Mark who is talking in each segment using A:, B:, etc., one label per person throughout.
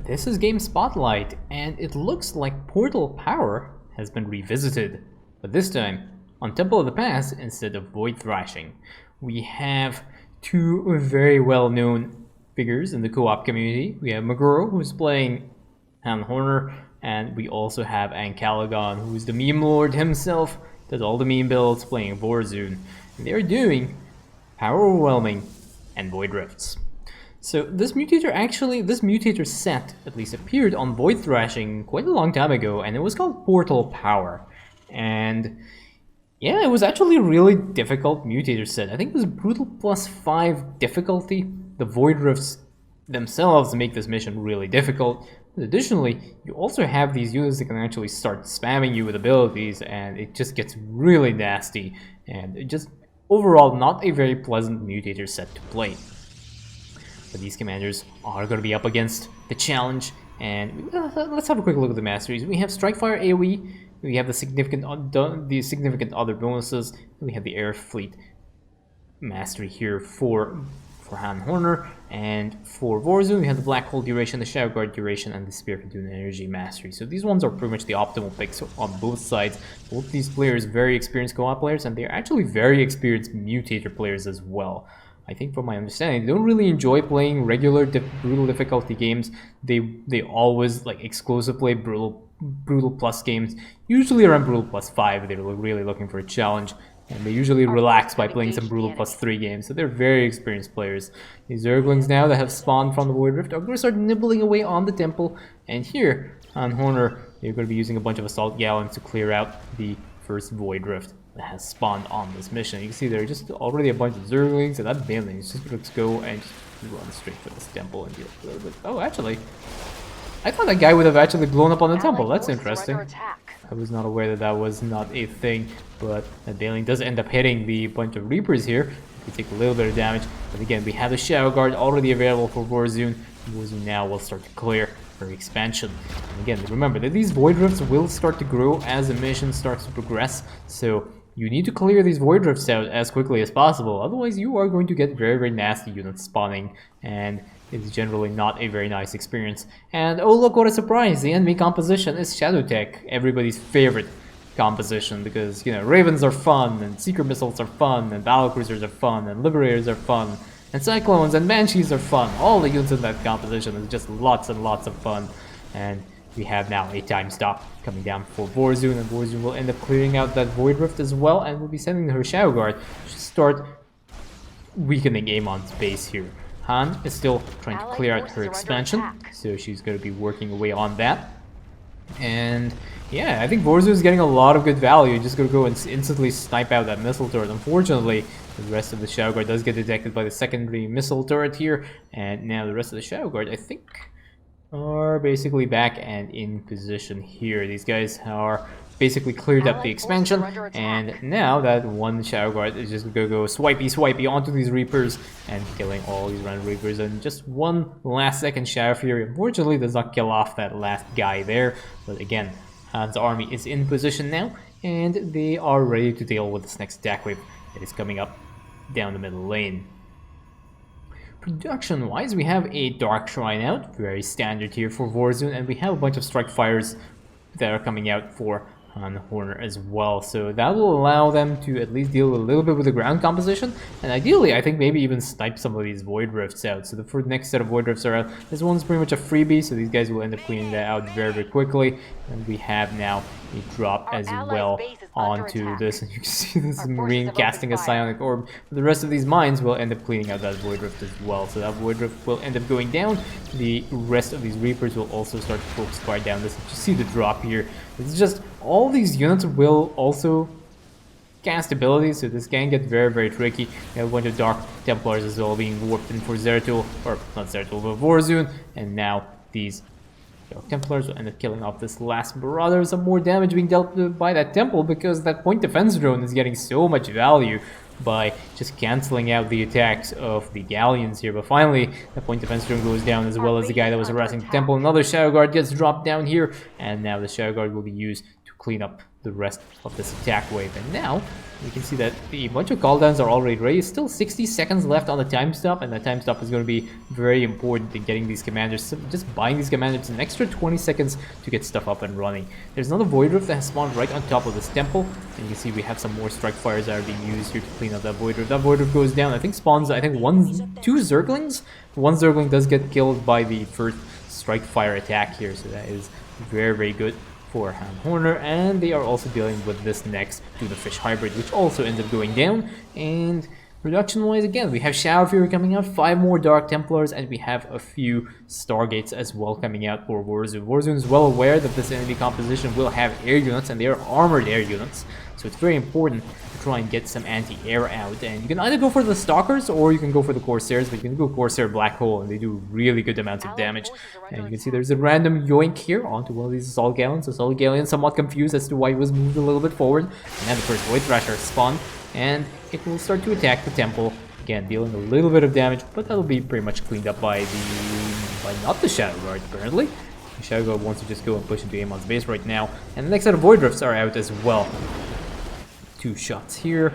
A: This is Game Spotlight, and it looks like Portal Power has been revisited, but this time on Temple of the Past instead of Void Thrashing. We have two very well-known figures in the co-op community. We have Maguro, who's playing Han&Horner, and we also have Ancalagon, who's the meme lord himself, does all the meme builds, playing Warzone. And they're doing Power Overwhelming and Void Rifts. So this mutator set at least appeared on Void Thrashing quite a long time ago, and it was called Portal Power. And yeah, it was actually a really difficult mutator set. I think it was Brutal +5 difficulty. The Void Rifts themselves make this mission really difficult. But additionally, you also have these units that can actually start spamming you with abilities, and it just gets really nasty. And it just overall not a very pleasant mutator set to play. But these commanders are going to be up against the challenge, and let's have a quick look at the masteries. We have Strikefire AoE, we have the significant other bonuses, and we have the Air Fleet mastery here for Han&Horner, and for Warzone we have the Black Hole duration, the Shadow Guard duration, and the Spear Cartoon Energy mastery. So these ones are pretty much the optimal picks on both sides. Both these players very experienced co-op players, and they're actually very experienced mutator players as well. I think from my understanding, they don't really enjoy playing regular brutal difficulty games. They always like exclusive play brutal plus games, usually around brutal +5. They're really looking for a challenge, and they usually relax by playing some brutal +3 games. So they're very experienced players. These Zerglings now that have spawned from the Void Rift are going to start nibbling away on the temple, and here on Han&Horner they're going to be using a bunch of Assault Gallons to clear out the first Void Rift that has spawned on this mission. You can see there are just already a bunch of Zerglings, and that Baneling is just going to go and just run straight for this temple and deal a little bit. Oh, actually, I thought that guy would have actually blown up on the temple. That's interesting. I was not aware that that was not a thing, but that Baneling does end up hitting the bunch of Reapers here. We take a little bit of damage, but again, we have the Shadow Guard already available for Warzone. Warzone now will start to clear for expansion. And again, remember that these Void Rifts will start to grow as the mission starts to progress, so you need to clear these Void Rifts out as quickly as possible, otherwise you are going to get very nasty units spawning, and it's generally not a very nice experience. And oh look, what a surprise, the enemy composition is Shadow Tech, everybody's favorite composition, because, you know, Ravens are fun, and Seeker Missiles are fun, and Battlecruisers are fun, and Liberators are fun, and Cyclones and Banshees are fun. All the units in that composition is just lots and lots of fun. And we have now a time stop coming down for Warzone, and Warzone will end up clearing out that Void Rift as well, and will be sending her Shadow Guard to start weakening Amon's base here. Han is still trying to clear out her expansion, so she's going to be working away on that. And yeah, I think Warzone is getting a lot of good value. Just going to go and instantly snipe out that missile turret. Unfortunately, the rest of the Shadow Guard does get detected by the secondary missile turret here, and now the rest of the Shadow Guard, I think, are basically back and in position here. These guys are basically cleared up the expansion, and now that one Shadow Guard is just gonna go swipey onto these Reapers and killing all these random Reapers, and just one last second Shadow Fury unfortunately does not kill off that last guy there. But again, Han's army is in position now, and they are ready to deal with this next attack wave that is coming up down the middle lane. Production-wise, we have a Dark Shrine out, very standard here for Warzone, and we have a bunch of Strike Fires that are coming out for Han&Horner as well, so that will allow them to at least deal a little bit with the ground composition, and ideally I think maybe even snipe some of these Void Rifts out. So the next set of Void Rifts are out. This one's pretty much a freebie, so these guys will end up cleaning that out very quickly. And we have now a drop as well onto this, and you can see this Marine casting a Psionic Orb. But the rest of these mines will end up cleaning out that Void Rift as well, so that Void Rift will end up going down. The rest of these Reapers will also start to focus fire down this. You see the drop here. It's just all these units will also cast abilities, so this can get very tricky. We have a bunch of Dark Templars as well being warped in for Zeratul, or not Zeratul, but Warzone, and now these Dark Templars will end up killing off this last Marauder. Some more damage being dealt by that temple, because that point defense drone is getting so much value by just cancelling out the attacks of the Galleons here. But finally, the point defense drone goes down, as well as the guy that was harassing the temple. Another Shadow Guard gets dropped down here, and now the Shadow Guard will be used to clean up the rest of this attack wave. And now we can see that a bunch of cooldowns are already ready. Still 60 seconds left on the time stop, and that time stop is going to be very important in getting these commanders. So just buying these commanders an extra 20 seconds to get stuff up and running. There's another Void Rift that has spawned right on top of this temple, and you can see we have some more strike fires that are being used here to clean up that Void Rift. That Void Rift goes down. I think spawns, two Zerglings. One Zergling does get killed by the first strike fire attack here, so that is very, very good for Han&Horner, and they are also dealing with this next Tuna Fish hybrid, which also ends up going down. And reduction-wise, again, we have Shadow Fury coming out, 5 more Dark Templars, and we have a few Stargates as well coming out for Warzone. Warzone is well aware that this enemy composition will have air units, and they are armored air units, so it's very important to try and get some anti-air out. And you can either go for the Stalkers or you can go for the Corsairs, but you can go Corsair Black Hole, and they do really good amounts of damage. And you can see there's a random yoink here onto one of these Assault Galleons. Assault Galleon somewhat confused as to why he was moved a little bit forward. And then the first Void Thrasher spawned, and it will start to attack the temple. Again, dealing a little bit of damage, but that'll be pretty much cleaned up by not the Shadow Guard, apparently. The Shadow Guard wants to just go and push into Amon's base right now. And the next set of Void Rifts are out as well. 2 shots here,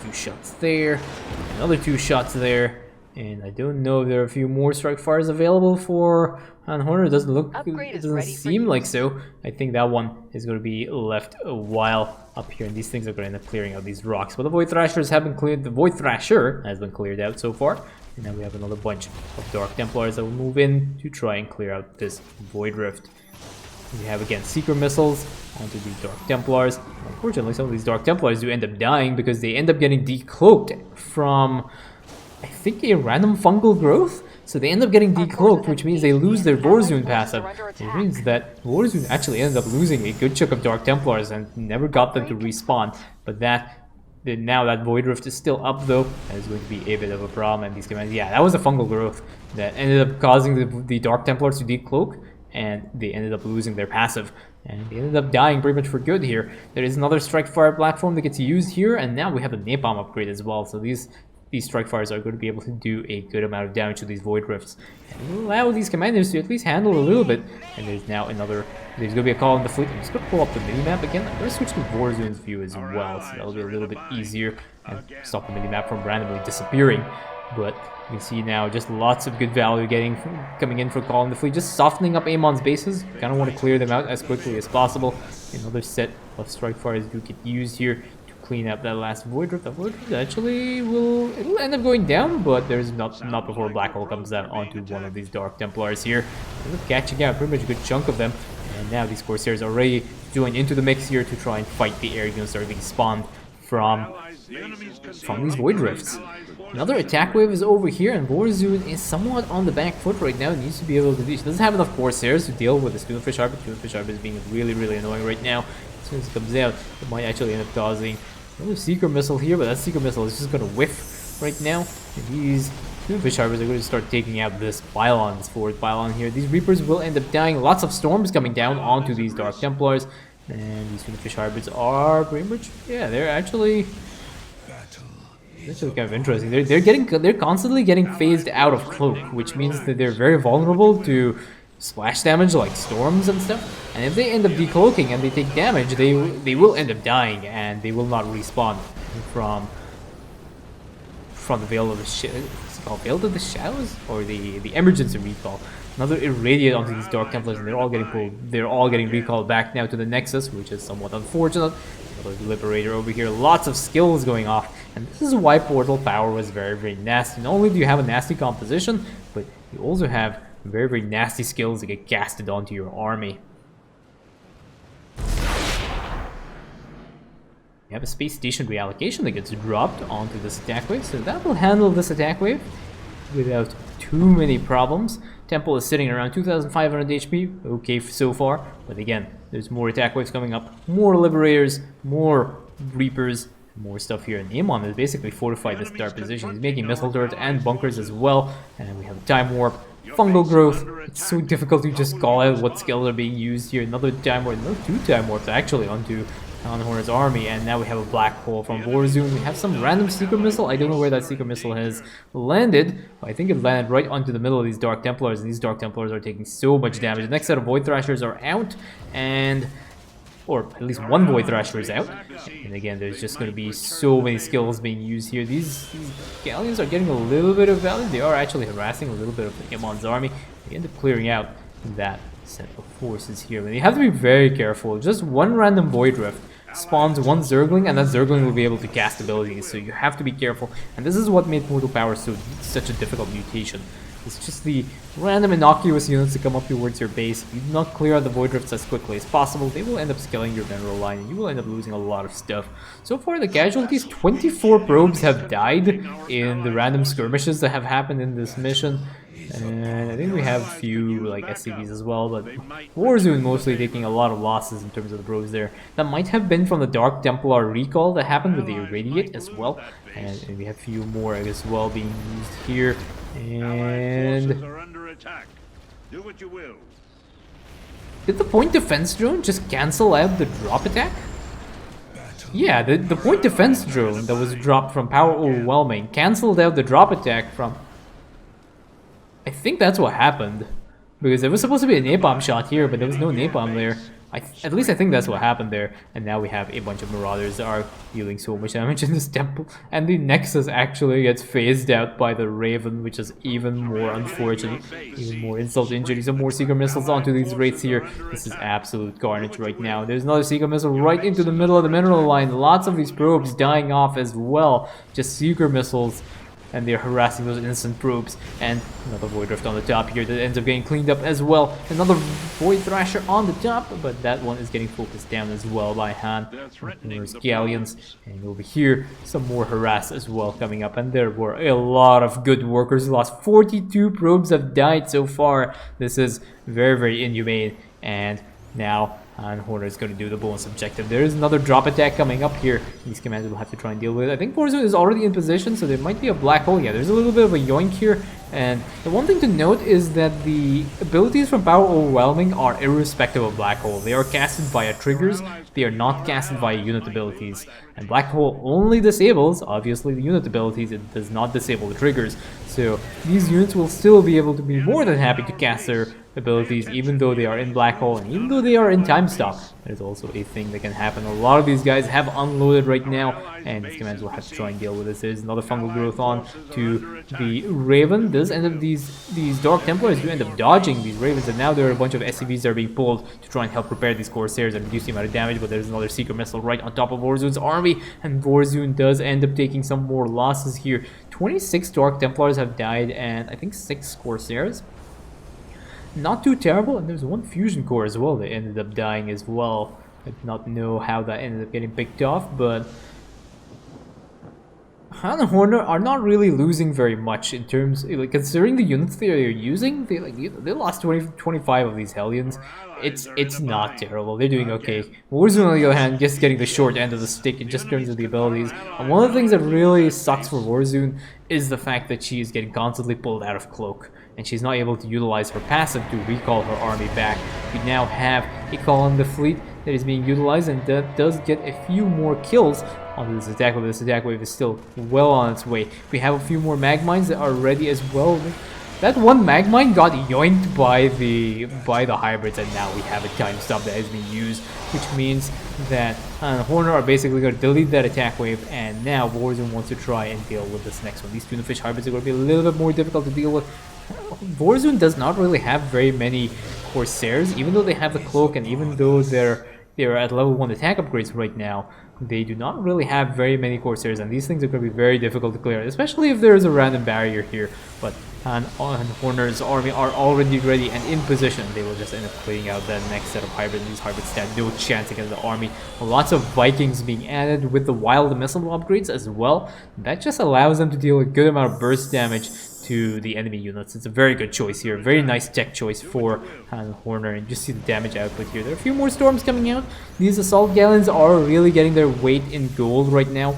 A: 2 shots there, another 2 shots there, and I don't know if there are a few more strike fires available for Han&Horner. It doesn't seem like so. I think that one is going to be left a while up here, and these things are going to end up clearing out these rocks. But the Void Thrashers have been cleared. The Void Thrasher has been cleared out so far, and now we have another bunch of Dark Templars that will move in to try and clear out this Void Rift. We have again Seeker Missiles onto these Dark Templars. Unfortunately, some of these Dark Templars do end up dying because they end up getting decloaked from, I think, a random fungal growth. So they end up getting decloaked, which means they lose their Warzone passive. It means that Warzone actually ended up losing a good chunk of Dark Templars and never got them to respawn. But now that Void Rift is still up though, that is going to be a bit of a problem. And these commands, yeah, that was a fungal growth that ended up causing the Dark Templars to decloak, and they ended up losing their passive, and they ended up dying pretty much for good here. There is another Strike Fire platform that gets used here, and now we have a Napalm upgrade as well, so these Strike Fires are going to be able to do a good amount of damage to these Void Rifts, and will allow these commanders to at least handle a little bit. And there's now there's going to be a call on the fleet. I'm just going to pull up the minimap again. I'm going to switch to Warzone's view as well, so that'll be a little bit easier and stop the minimap from randomly disappearing. But you can see now just lots of good value coming in for calling the fleet, just softening up Amon's bases. Kind of want to clear them out as quickly as possible. Another set of strike fires do get used here to clean up that last Void Rift. That Void Rift actually it'll end up going down, but there's not before Black Hole comes down onto one of these Dark Templars here. They're catching out pretty much a good chunk of them, and now these Corsairs are already joined into the mix here to try and fight the air units that are being spawned from these Void Rifts. Another attack wave is over here, and Warzone is somewhat on the back foot right now. It needs to be able to do. She doesn't have enough Corsairs to deal with this Tuna Fish Harbor. Tuna Fish Harbor is being really, really annoying right now. As soon as it comes out, it might actually end up causing another Seeker Missile here, but that Seeker Missile is just going to whiff right now. And these Tuna Fish Harbors are going to start taking out this pylon, this forward pylon here. These Reapers will end up dying. Lots of storms coming down onto these Dark Templars. And these Tuna Fish Harbors are pretty much, yeah, they're actually kind of interesting. They're constantly getting phased out of Cloak, which means that they're very vulnerable to splash damage like storms and stuff. And if they end up decloaking and they take damage, they will end up dying, and they will not respawn from the Veil of the what's it called? Veil of the Shadows, or the Emergency Recall. Another irradiate onto these Dark Templars, and they're all getting pulled. They're all getting recalled back now to the Nexus, which is somewhat unfortunate. Another Liberator over here. Lots of skills going off, and this is why Portal Power was very, very nasty. Not only do you have a nasty composition, but you also have very, very nasty skills that get casted onto your army. You have a space station reallocation that gets dropped onto this attack wave, so that will handle this attack wave without too many problems. Temple is sitting around 2,500 HP, okay so far, but again, there's more attack waves coming up, more Liberators, more Reapers, more stuff here, and Amon has basically fortified this dark position. He's making missile turrets and bunkers as well, and then we have Time Warp, Fungal Growth. It's so difficult to just call out what skills are being used here. Another Time Warp, no, 2 Time Warps actually onto Han&Horner's army, and now we have a black hole from Warzone. We have some random secret missile. I don't know where that secret missile has landed, but I think it landed right onto the middle of these Dark Templars, and these Dark Templars are taking so much damage. The next set of Void Thrashers are out, or at least one Void Thrasher is out. And again, there's just going to be so many skills being used here. These Galleons are getting a little bit of value. They are actually harassing a little bit of Imon's army. They end up clearing out that set of forces here. But you have to be very careful. Just one random Void Rift spawns one Zergling, and that Zergling will be able to cast abilities, so you have to be careful. And this is what made Mortal Power such a difficult mutation. It's just the random innocuous units that come up towards your base. If you do not clear out the Void Rifts as quickly as possible, they will end up scaling your mineral line, and you will end up losing a lot of stuff. So far, the casualties, 24 probes have died in the random skirmishes that have happened in this mission. And I think we have a few like SCVs as well, but Warzone mostly taking a lot of losses in terms of the probes there. That might have been from the Dark Templar recall that happened with the Irradiate as well. And we have a few more as well being used here. And did the point defense drone just cancel out the drop attack? Yeah, the point defense drone that was dropped from Power Overwhelming cancelled out the drop attack from... I think that's what happened, because there was supposed to be a napalm shot here, but there was no napalm there. At least I think that's what happened there. And now we have a bunch of Marauders that are dealing so much damage in this temple. And the Nexus actually gets phased out by the Raven, which is even more unfortunate. Even more insult to injury. Some more Seeker Missiles onto these Wraiths here. This is absolute carnage right now. There's another Seeker Missile right into the middle of the mineral line. Lots of these probes dying off as well. Just Seeker Missiles. And they're harassing those innocent probes. And another Void Rift on the top here that ends up getting cleaned up as well. Another Void Thrasher on the top, but that one is getting focused down as well by Han. There's Galleons. And over here, some more harass as well coming up. And there were a lot of good workers lost. 42 probes have died so far. This is very, very inhumane. And now Han&Horner is going to do the bonus objective. There is another drop attack coming up here. These commanders will have to try and deal with it. I think Warzone is already in position, so there might be a black hole. Yeah, there's a little bit of a yoink here. And the one thing to note is that the abilities from Power Overwhelming are irrespective of black hole. They are casted via triggers. They are not casted via unit abilities. And black hole only disables, obviously, the unit abilities. It does not disable the triggers. So these units will still be able to be more than happy to cast their abilities even though they are in black hole and even though they are in time stop. That is also a thing that can happen. A lot of these guys have unloaded right now, and these commands will have to try and deal with this. There's another fungal growth on to the Raven. Does end up these Dark Templars do end up dodging these Ravens, and now there are a bunch of SCVs that are being pulled to try and help repair these Corsairs and reduce the amount of damage. But there's another Seeker Missile right on top of Warzone's army, and Warzone does end up taking some more losses here. 26 Dark Templars have died, and I think 6 Corsairs. Not too terrible, and there's one fusion core as well that ended up dying as well. I do not know how that ended up getting picked off, but Han&Horner are not really losing very much in terms, like, considering the units they're using. They lost 25 of these Hellions. It's not terrible. They're doing okay. Warzone, on the other hand, just getting the short end of the stick in just terms of the abilities. And one of the things that really sucks for Warzone is the fact that she is getting constantly pulled out of Cloak, and she's not able to utilize her passive to recall her army back. We now have a call on the fleet that is being utilized, and that does get a few more kills on this attack wave. This attack wave is still well on its way. We have a few more mag mines that are ready as well. That one mag mine got yoinked by the hybrids, and now we have a time stop that has been used, which means that Han&Horner are basically going to delete that attack wave, and now Warzone wants to try and deal with this next one. These tuna fish hybrids are going to be a little bit more difficult to deal with. Warzone does not really have very many Corsairs, even though they have the cloak, and even though they're at level 1 attack upgrades right now. They do not really have very many Corsairs, and these things are going to be very difficult to clear, especially if there is a random barrier here. But Han&Horner's army are already ready and in position. They will just end up clearing out that next set of hybrids. These hybrids stand no chance against the army. Lots of Vikings being added with the wild missile upgrades as well. That just allows them to deal a good amount of burst damage to the enemy units. It's a very good choice here. Very nice tech choice for Han&Horner, and just see the damage output here. There are a few more storms coming out. These assault galleons are really getting their weight in gold right now.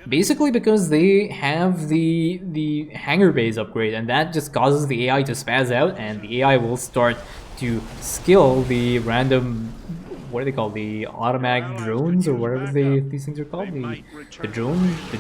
A: Basically because they have the hangar base upgrade, and that just causes the AI to spaz out, and the AI will start to skill the random what are they called? The automatic drones or whatever these things are called. The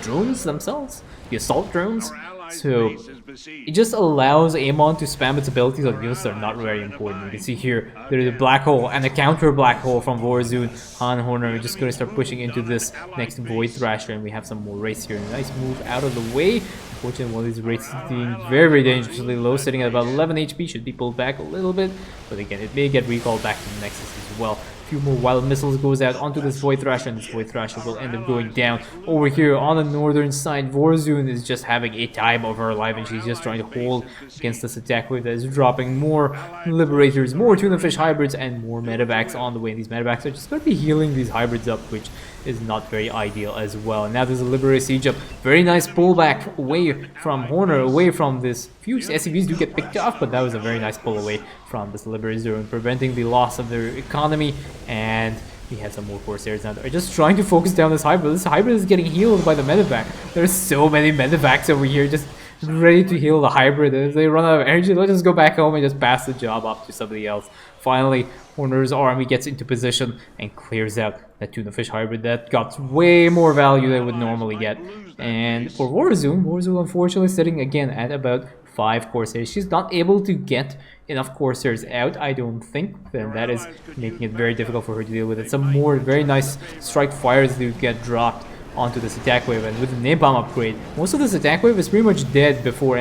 A: drones themselves, the assault drones. So it just allows Amon to spam its abilities on units that are not very important. You can see here there's a black hole and a counter black hole from Warzone. Han&Horner, we're just going to start pushing into this next Void Thrasher, and we have some more race here. Nice move out of the way. Unfortunately, one of these races being very dangerously low, sitting at about 11 HP, should be pulled back a little bit. But again, it may get recalled back to the Nexus as well. Few more wild missiles goes out onto this Void Thrasher, and this Void Thrasher will end up going down. Over here on the northern side, Warzone is just having a time of her life, and she's just trying to hold against this attack wave that is dropping more Liberators, more Tuna Fish hybrids, and more medevacs on the way. And these medevacs are just going to be healing these hybrids up, which is not very ideal as well. And now there's a Liberator siege up. Very nice pullback away from Horner, away from this. Few SCVs do get picked off, but that was a very nice pull away from this Liberator zone, preventing the loss of their economy. And we have some more Corsairs now that are just trying to focus down this hybrid. This hybrid is getting healed by the medevac. There's so many medevacs over here just ready to heal the hybrid. If they run out of energy, they'll just go back home and just pass the job up to somebody else. Finally, Horner's army gets into position and clears out that Tuna Fish hybrid that got way more value than it would normally get. And for Warzone unfortunately sitting again at about 5 Corsairs. She's not able to get enough Corsairs out, I don't think, and that is making it very difficult for her to deal with it. Some more very nice strike fires do get dropped onto this attack wave, and with the napalm upgrade, most of this attack wave is pretty much dead before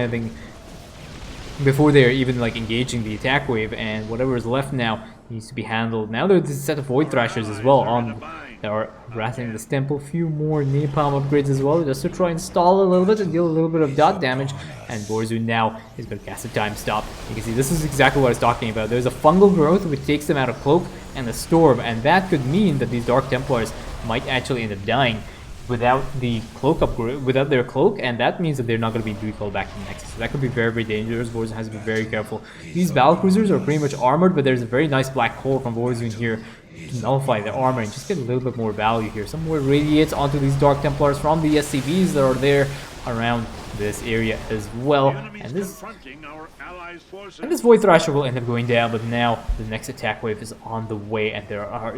A: they're even like engaging the attack wave, and whatever is left now needs to be handled. Now there's a set of Void Thrashers as well on that are harassing this temple. Few more napalm upgrades as well, just to try and stall a little bit and deal a little bit of dot damage. And Warzone now is going to cast a time stop. You can see this is exactly what I was talking about. There's a fungal growth which takes them out of Cloak and the Storm, and that could mean that these Dark Templars might actually end up dying without the cloak upgrade, without their cloak, and that means that they're not going to be recalled back to the Nexus. So that could be very dangerous. Warzone has to be very careful. These battlecruisers are pretty much armored, but there's a very nice black hole from Warzone here to nullify their armor and just get a little bit more value here. Some more radiates onto these Dark Templars from the SCVs that are there around this area as well. And this Void Thrasher will end up going down, but now the next attack wave is on the way, and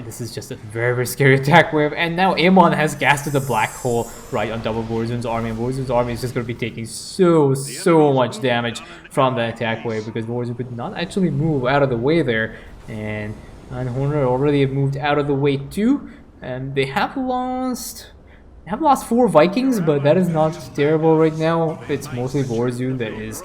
A: this is just a very scary attack wave. And now Amon has casted a black hole right on top of Warzone's army, and Warzone's army is just going to be taking so much damage from that attack wave because Warzone could not actually move out of the way there. And Han&Horner already have moved out of the way too, and they have lost 4 Vikings, but that is not terrible right now. It's mostly Warzone that is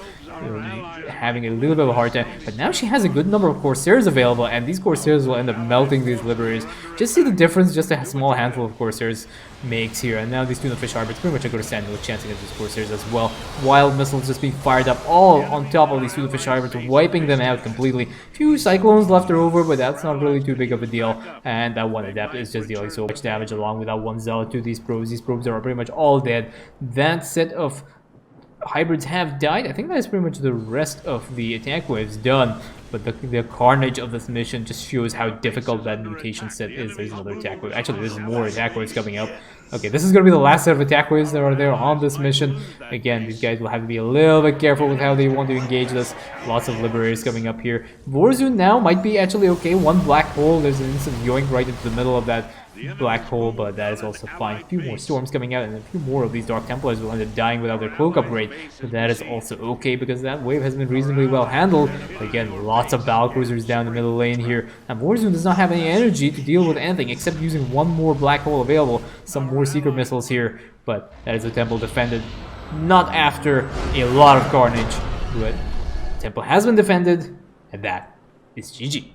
A: having a little bit of a hard time, but now she has a good number of Corsairs available, and these Corsairs will end up melting these Liberators. Just see the difference just a small handful of Corsairs makes here, and now these Tuna Fish hybrids pretty much are going to stand no chance against these Corsairs as well. Wild missiles just being fired up all on top of these Tuna Fish hybrids, wiping them out completely. Few Cyclones left over, but that's not really too big of a deal, and that one Adept is just dealing so much damage along with that one Zealot to these probes. These probes are pretty much all dead. That set of hybrids have died. I think that's pretty much the rest of the attack waves done, but the carnage of this mission just shows how difficult that mutation set is. There's another attack wave. Actually, there's more attack waves coming up. Okay, this is going to be the last set of attack waves that are there on this mission. Again, these guys will have to be a little bit careful with how they want to engage this. Lots of Liberators coming up here. Warzone now might be actually okay. One black hole, there's an instant yoink right into the middle of that black hole, but that is also fine. A few more storms coming out, and a few more of these Dark Templars will end up dying without their cloak upgrade, but that is also okay because that wave has been reasonably well handled. Again, lots of battlecruisers down the middle lane here, and Warzone does not have any energy to deal with anything except using one more black hole available. Some more secret missiles here, but that is a temple defended, not after a lot of carnage, but the temple has been defended, and that is GG.